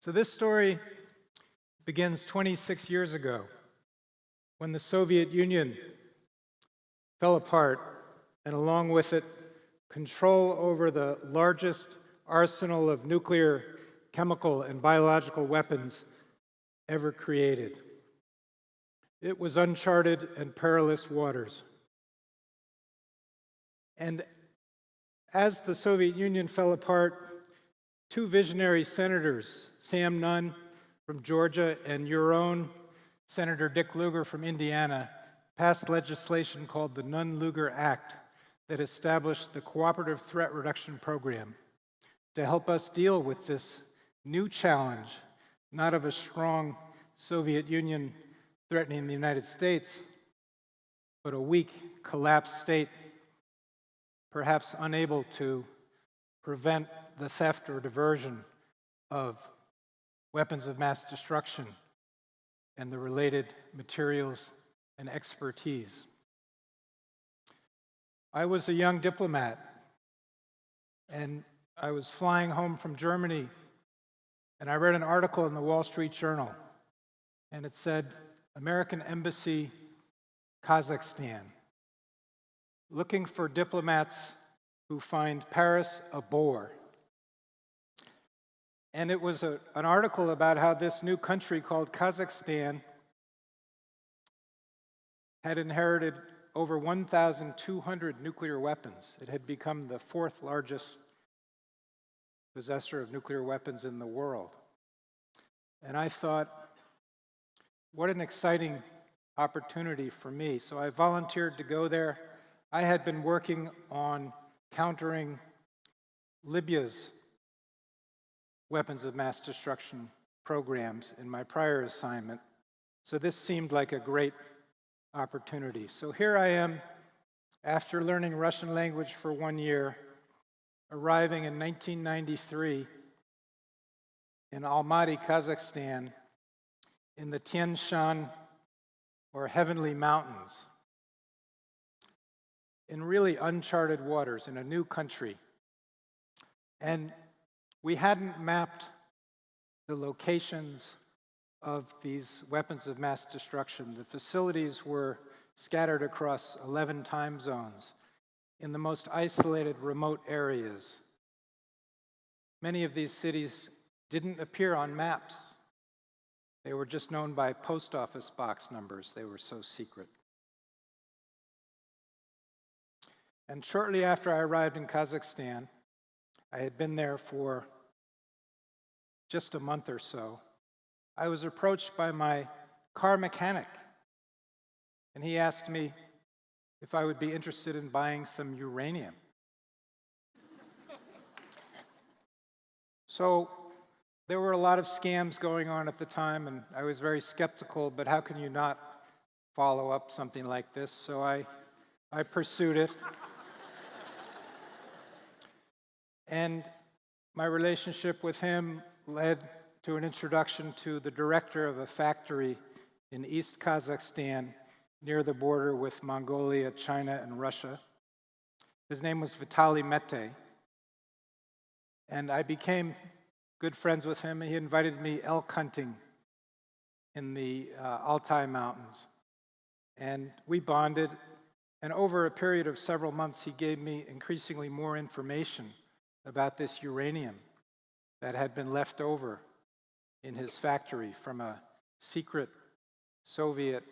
So this story begins 26 years ago when the Soviet Union fell apart, and along with it, control over the largest arsenal of nuclear, chemical, and biological weapons ever created. It was uncharted and perilous waters. And as the Soviet Union fell apart, two visionary senators, Sam Nunn from Georgia and your own Senator Dick Lugar from Indiana, passed legislation called the Nunn-Lugar Act that established the Cooperative Threat Reduction Program to help us deal with this new challenge, not of a strong Soviet Union threatening the United States, but a weak, collapsed state, perhaps unable to prevent the theft or diversion of weapons of mass destruction and the related materials and expertise. I was a young diplomat, and I was flying home from Germany, and I read an article in the Wall Street Journal, and it said, American Embassy, Kazakhstan, looking for diplomats who find Paris a bore. And it was an article about how this new country called Kazakhstan had inherited over 1,200 nuclear weapons. It had become the fourth largest possessor of nuclear weapons in the world. And I thought, what an exciting opportunity for me. So I volunteered to go there. I had been working on countering Libya's weapons of mass destruction programs in my prior assignment. So this seemed like a great opportunity. So here I am, after learning Russian language for 1 year, arriving in 1993 in Almaty, Kazakhstan, in the Tian Shan, or Heavenly Mountains, in really uncharted waters, in a new country. And we hadn't mapped the locations of these weapons of mass destruction. The facilities were scattered across 11 time zones in the most isolated, remote areas. Many of these cities didn't appear on maps. They were just known by post office box numbers. They were so secret. And shortly after I arrived in Kazakhstan, I had been there for just a month or so, I was approached by my car mechanic, and he asked me if I would be interested in buying some uranium. So there were a lot of scams going on at the time, and I was very skeptical, but how can you not follow up something like this? So I pursued it. And my relationship with him led to an introduction to the director of a factory in East Kazakhstan near the border with Mongolia, China, and Russia. His name was Vitaly Mete. And I became good friends with him. He invited me elk hunting in the Altai Mountains. And we bonded. And over a period of several months, he gave me increasingly more information about this uranium that had been left over in his factory from a secret Soviet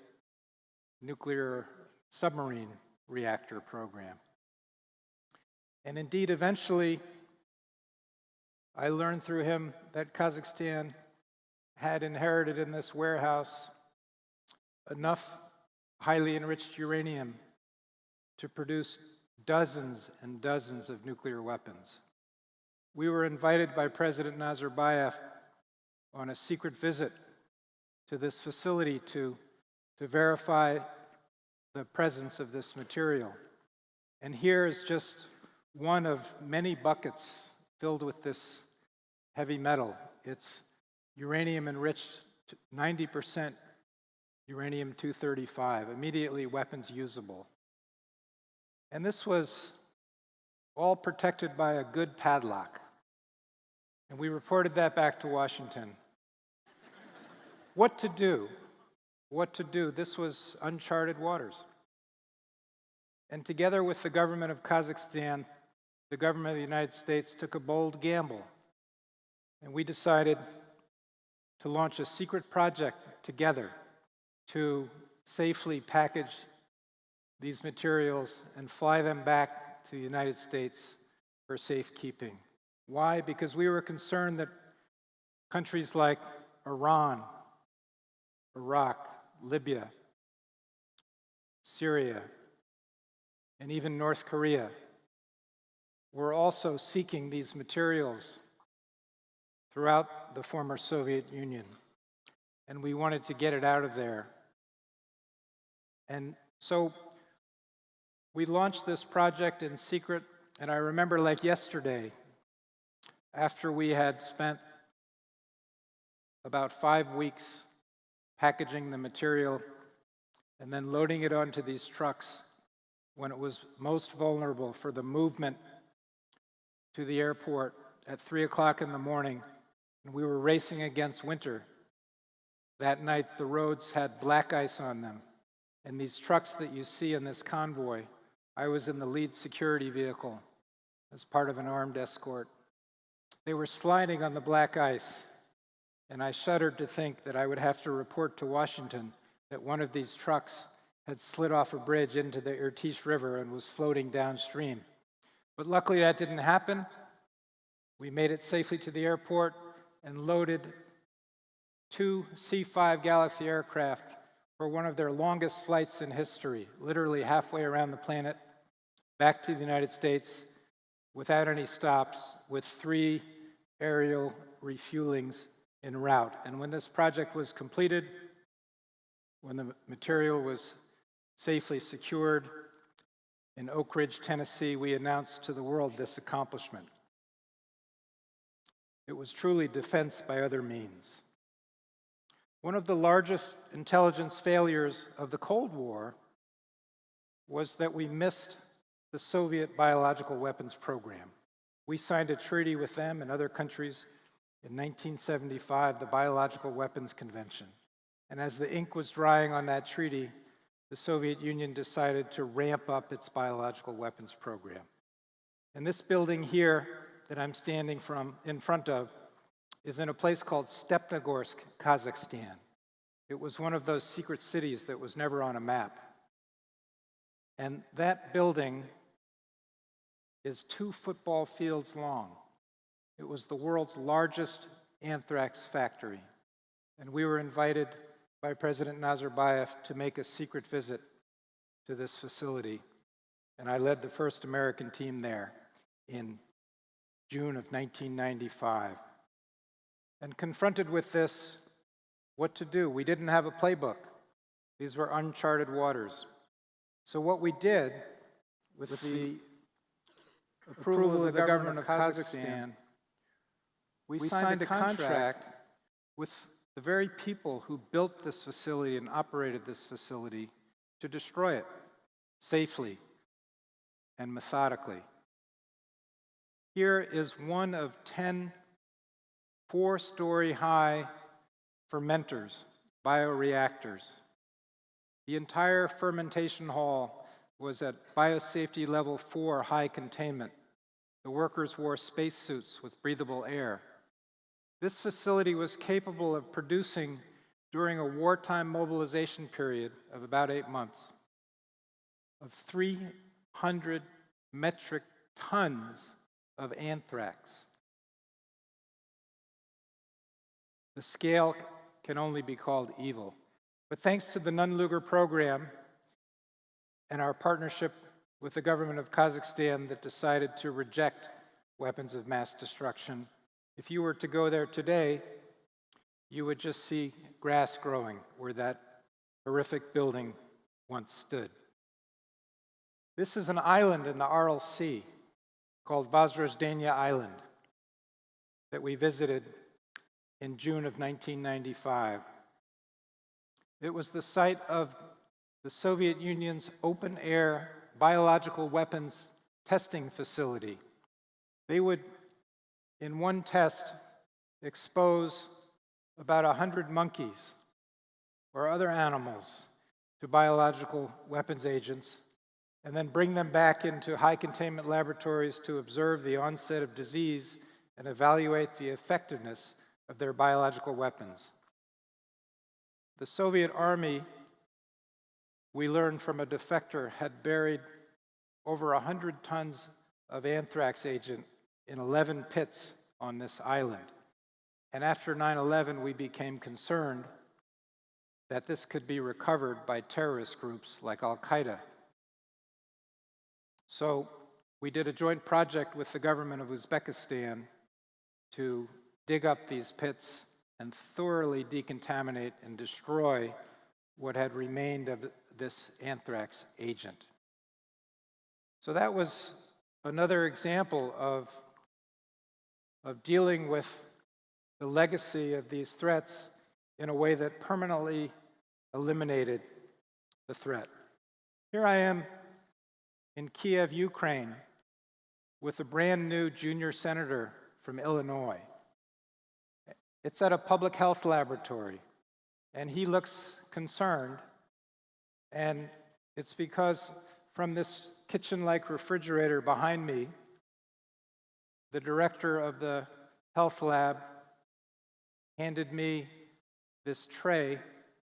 nuclear submarine reactor program. And indeed, eventually, I learned through him that Kazakhstan had inherited in this warehouse enough highly enriched uranium to produce dozens and dozens of nuclear weapons. We were invited by President Nazarbayev on a secret visit to this facility to verify the presence of this material. And here is just one of many buckets filled with this heavy metal. It's uranium enriched to 90% uranium-235, immediately weapons usable. And this was all protected by a good padlock. And we reported that back to Washington. What to do? What to do? This was uncharted waters. And together with the government of Kazakhstan, the government of the United States took a bold gamble. And we decided to launch a secret project together to safely package these materials and fly them back to the United States for safekeeping. Why? Because we were concerned that countries like Iran, Iraq, Libya, Syria, and even North Korea were also seeking these materials throughout the former Soviet Union, and we wanted to get it out of there. And so we launched this project in secret, and I remember like yesterday, after we had spent about 5 weeks packaging the material and then loading it onto these trucks when it was most vulnerable for the movement to the airport at 3 o'clock in the morning, and we were racing against winter. That night, the roads had black ice on them, and these trucks that you see in this convoy, I was in the lead security vehicle as part of an armed escort. They were sliding on the black ice, and I shuddered to think that I would have to report to Washington that one of these trucks had slid off a bridge into the Irtysh River and was floating downstream. But luckily that didn't happen. We made it safely to the airport and loaded 2 C-5 Galaxy aircraft for one of their longest flights in history, literally halfway around the planet, back to the United States without any stops, with 3 aerial refuelings en route. And when this project was completed, when the material was safely secured in Oak Ridge, Tennessee, we announced to the world this accomplishment. It was truly defense by other means. One of the largest intelligence failures of the Cold War was that we missed the Soviet biological weapons program. We signed a treaty with them and other countries in 1975, the Biological Weapons Convention. And as the ink was drying on that treaty, the Soviet Union decided to ramp up its biological weapons program. And this building here that I'm standing in front of is in a place called Stepnogorsk, Kazakhstan. It was one of those secret cities that was never on a map. And that building is 2 football fields long. It was the world's largest anthrax factory. And we were invited by President Nazarbayev to make a secret visit to this facility. And I led the first American team there in June of 1995. And confronted with this, what to do? We didn't have a playbook. These were uncharted waters. So what we did, with the approval of the government of Kazakhstan, we signed a contract with the very people who built this facility and operated this facility to destroy it safely and methodically. Here is one of 10 4-story high fermenters, bioreactors. The entire fermentation hall was at biosafety level 4 high containment. The workers wore spacesuits with breathable air. This facility was capable of producing, during a wartime mobilization period of about 8 months, of 300 metric tons of anthrax. The scale can only be called evil. But thanks to the Nunn-Lugar program and our partnership with the government of Kazakhstan that decided to reject weapons of mass destruction, if you were to go there today, you would just see grass growing where that horrific building once stood. This is an island in the Aral Sea called Vozrojdeniya Island that we visited in June of 1995. It was the site of the Soviet Union's open-air biological weapons testing facility. They would, in one test, expose about 100 monkeys or other animals to biological weapons agents, and then bring them back into high containment laboratories to observe the onset of disease and evaluate the effectiveness of their biological weapons. The Soviet Army, we learned from a defector, had buried over 100 tons of anthrax agent in 11 pits on this island. And after 9/11, we became concerned that this could be recovered by terrorist groups like Al-Qaeda. So we did a joint project with the government of Uzbekistan to dig up these pits and thoroughly decontaminate and destroy what had remained of this anthrax agent. So that was another example of dealing with the legacy of these threats in a way that permanently eliminated the threat. Here I am in Kiev, Ukraine, with a brand new junior senator from Illinois. It's at a public health laboratory, and he looks concerned, and it's because from this kitchen-like refrigerator behind me, the director of the health lab handed me this tray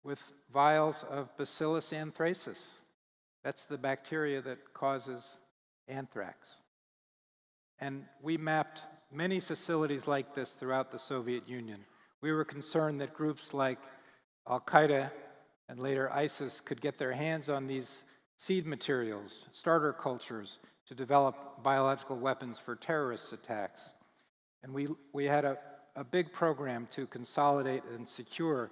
with vials of Bacillus anthracis. That's the bacteria that causes anthrax. And we mapped many facilities like this throughout the Soviet Union. We were concerned that groups like Al-Qaeda and later ISIS could get their hands on these seed materials, starter cultures, to develop biological weapons for terrorist attacks. And we had a big program to consolidate and secure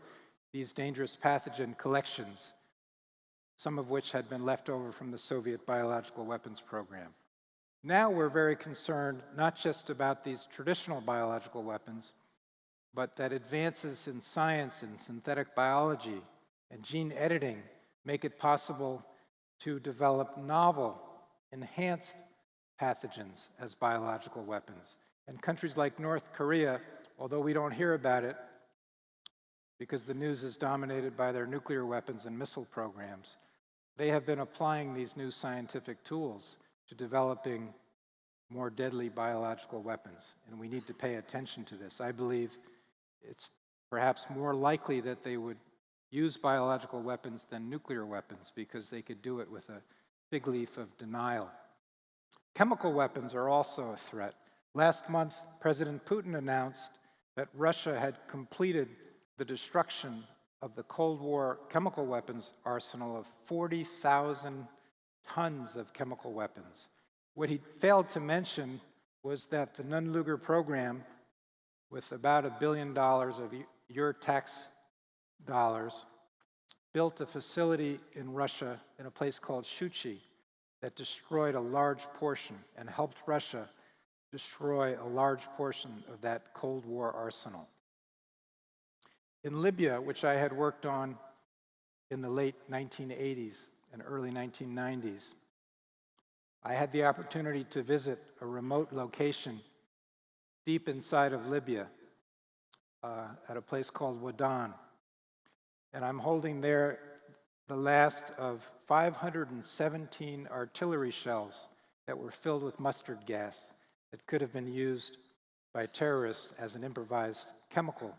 these dangerous pathogen collections, some of which had been left over from the Soviet biological weapons program. Now we're very concerned not just about these traditional biological weapons, but that advances in science and synthetic biology and gene editing make it possible to develop novel, enhanced pathogens as biological weapons. And countries like North Korea, although we don't hear about it because the news is dominated by their nuclear weapons and missile programs, they have been applying these new scientific tools to developing more deadly biological weapons. And we need to pay attention to this. I believe it's perhaps more likely that they would use biological weapons than nuclear weapons because they could do it with a fig leaf of denial. Chemical weapons are also a threat. Last month, President Putin announced that Russia had completed the destruction of the Cold War chemical weapons arsenal of 40,000 tons of chemical weapons. What he failed to mention was that the Nunn-Lugar program, with about $1 billion of your tax dollars, built a facility in Russia in a place called Shuchi that destroyed a large portion and helped Russia destroy a large portion of that Cold War arsenal. In Libya, which I had worked on in the late 1980s and early 1990s, I had the opportunity to visit a remote location deep inside of Libya at a place called Wadan. And I'm holding there the last of 517 artillery shells that were filled with mustard gas that could have been used by terrorists as an improvised chemical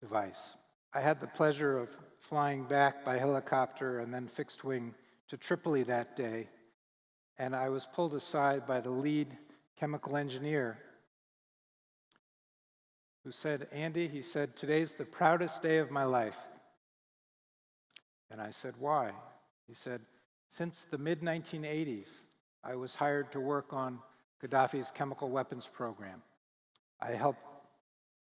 device. I had the pleasure of flying back by helicopter and then fixed wing to Tripoli that day, and I was pulled aside by the lead chemical engineer who said, "Andy," he said, "today's the proudest day of my life." And I said, "Why?" He said, "Since the mid-1980s, I was hired to work on Gaddafi's chemical weapons program. I helped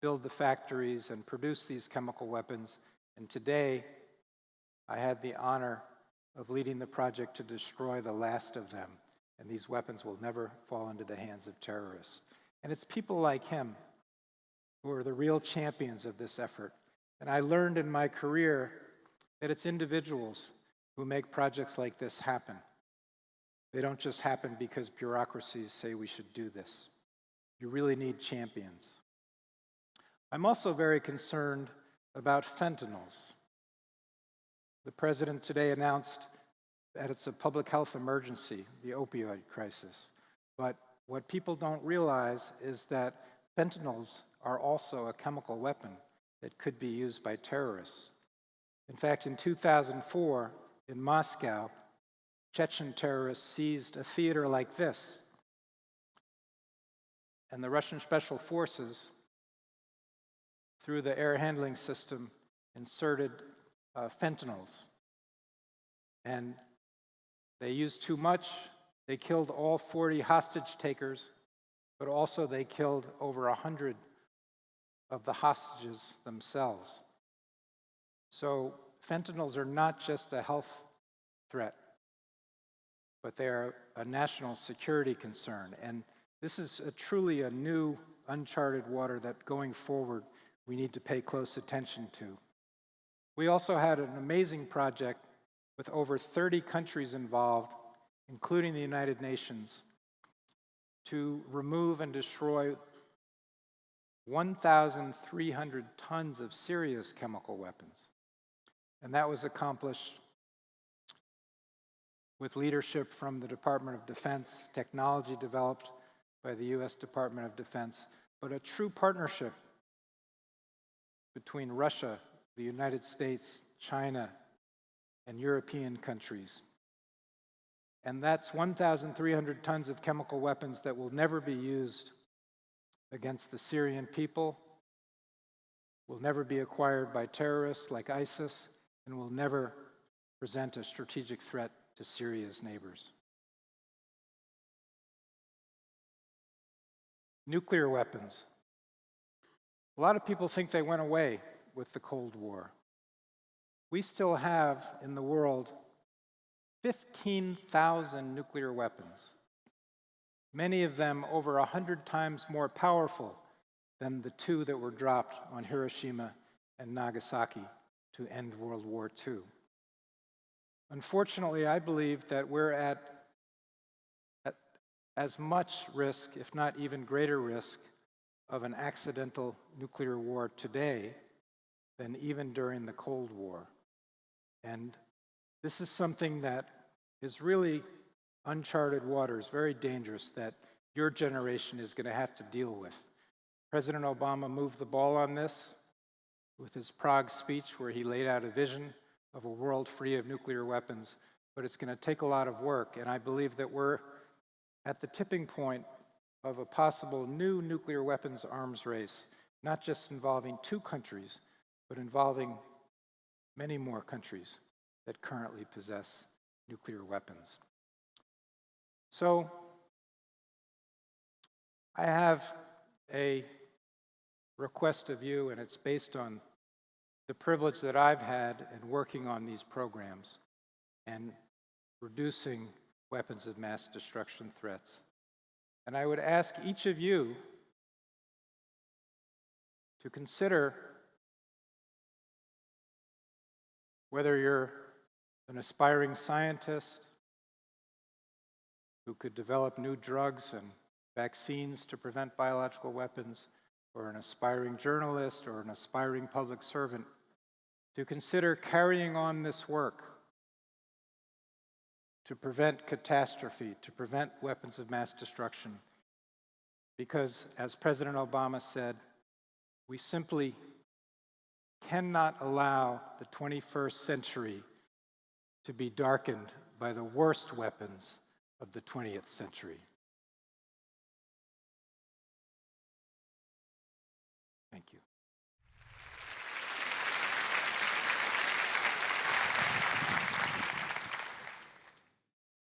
build the factories and produce these chemical weapons, and today I had the honor of leading the project to destroy the last of them, and these weapons will never fall into the hands of terrorists." And it's people like him who are the real champions of this effort. And I learned in my career that it's individuals who make projects like this happen. They don't just happen because bureaucracies say we should do this. You really need champions. I'm also very concerned about fentanyls. The president today announced that it's a public health emergency, the opioid crisis. But what people don't realize is that fentanyls are also a chemical weapon that could be used by terrorists. In fact, in 2004, in Moscow, Chechen terrorists seized a theater like this, and the Russian special forces, through the air handling system, inserted fentanyls. And they used too much. They killed all 40 hostage takers, but also they killed over 100 of the hostages themselves. So fentanyls are not just a health threat, but they are a national security concern. And this is truly a new, uncharted water that going forward we need to pay close attention to. We also had an amazing project with over 30 countries involved, including the United Nations, to remove and destroy 1,300 tons of serious chemical weapons. And that was accomplished with leadership from the Department of Defense, technology developed by the US Department of Defense, but a true partnership between Russia, the United States, China, and European countries. And that's 1,300 tons of chemical weapons that will never be used against the Syrian people, will never be acquired by terrorists like ISIS, and will never present a strategic threat to Syria's neighbors. Nuclear weapons. A lot of people think they went away with the Cold War. We still have in the world 15,000 nuclear weapons, many of them over 100 times more powerful than the 2 that were dropped on Hiroshima and Nagasaki to end World War II. Unfortunately, I believe that we're at as much risk, if not even greater risk, of an accidental nuclear war today than even during the Cold War. And this is something that is really uncharted waters, very dangerous, that your generation is going to have to deal with. President Obama moved the ball on this with his Prague speech, where he laid out a vision of a world free of nuclear weapons, but it's going to take a lot of work, and I believe that we're at the tipping point of a possible new nuclear weapons arms race, not just involving 2 countries, but involving many more countries that currently possess nuclear weapons. So I have a request of you, and it's based on the privilege that I've had in working on these programs and reducing weapons of mass destruction threats. And I would ask each of you to consider whether you're an aspiring scientist who could develop new drugs and vaccines to prevent biological weapons, or an aspiring journalist or an aspiring public servant, to consider carrying on this work to prevent catastrophe, to prevent weapons of mass destruction. Because, as President Obama said, we simply cannot allow the 21st century to be darkened by the worst weapons of the 20th century. Thank you.